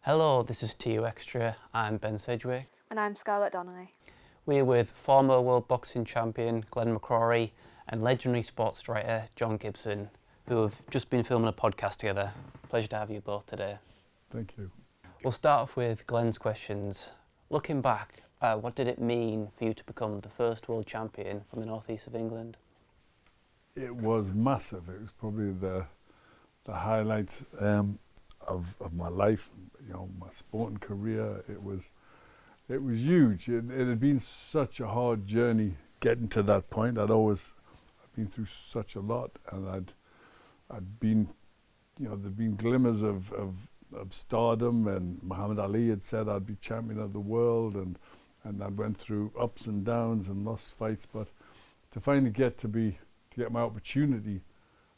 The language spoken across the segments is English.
Hello, this is TU Extra. I'm Ben Sedgwick. And I'm Scarlett Donnelly. We're with former world boxing champion Glenn McCrory and legendary sports writer John Gibson, who have just been filming a podcast together. Pleasure to have you both today. Thank you. We'll start off with Glenn's questions. Looking back, what did it mean for you to become the first world champion from the northeast of England? It was massive. It was probably the highlight of my life. You know, my sporting career. It was huge. It had been such a hard journey getting to that point. I'd been through such a lot, and I'd been, you know, there'd been glimmers of stardom, and Muhammad Ali had said I'd be champion of the world, and I went through ups and downs and lost fights, but to finally get my opportunity,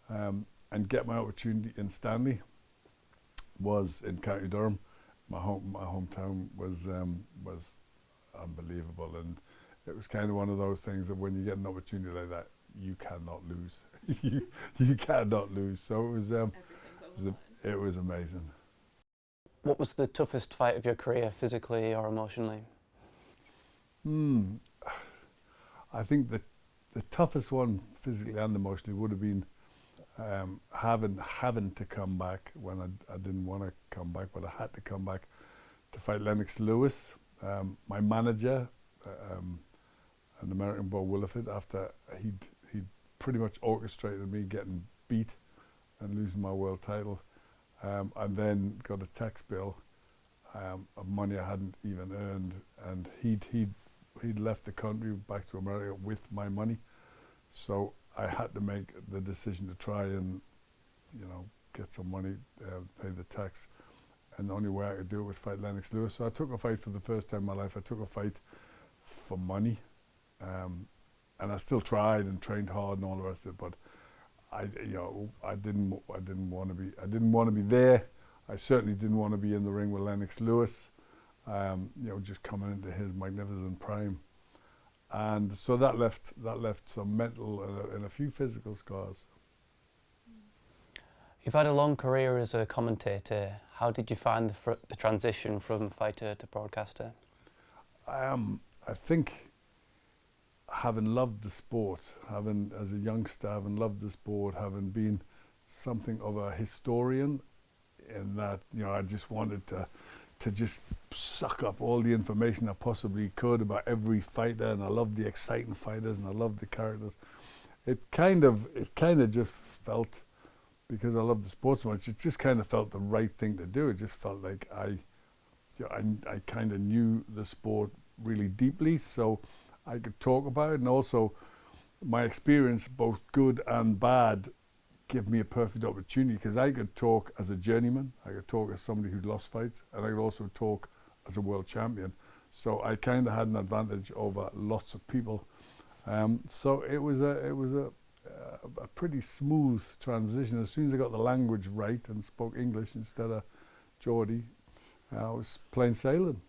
and get my opportunity in Stanley was in County Durham. My hometown was unbelievable, and it was kind of one of those things that when you get an opportunity like that, you cannot lose. you cannot lose. So it was amazing. What was the toughest fight of your career, physically or emotionally? I think the toughest one, physically and emotionally, would have been having to come back when I didn't want to come back, but I had to come back to fight Lennox Lewis. My manager, an American, Bob Williford, after he'd pretty much orchestrated me getting beat and losing my world title, and then got a tax bill of money I hadn't even earned, and he'd left the country back to America with my money, so I had to make the decision to try and, you know, get some money, pay the tax, and the only way I could do it was fight Lennox Lewis. So I took a fight for the first time in my life. I took a fight for money, and I still tried and trained hard and all the rest of it. But I didn't want to be there. I certainly didn't want to be in the ring with Lennox Lewis. You know, just coming into his magnificent prime. And so that left some mental and a few physical scars. You've had a long career as a commentator. How did you find the transition from fighter to broadcaster? I think having loved the sport, as a youngster, having loved the sport, having been something of a historian, in that, you know, I just wanted to just suck up all the information I possibly could about every fighter, and I loved the exciting fighters and I loved the characters. It kind of just felt, because I loved the sport so much, it just kind of felt the right thing to do. It just felt like I kind of knew the sport really deeply, so I could talk about it, and also my experience, both good and bad, give me a perfect opportunity, because I could talk as a journeyman, I could talk as somebody who'd lost fights, and I could also talk as a world champion. So I kind of had an advantage over lots of people. So it was a pretty smooth transition. As soon as I got the language right and spoke English instead of Geordie, I was plain sailing.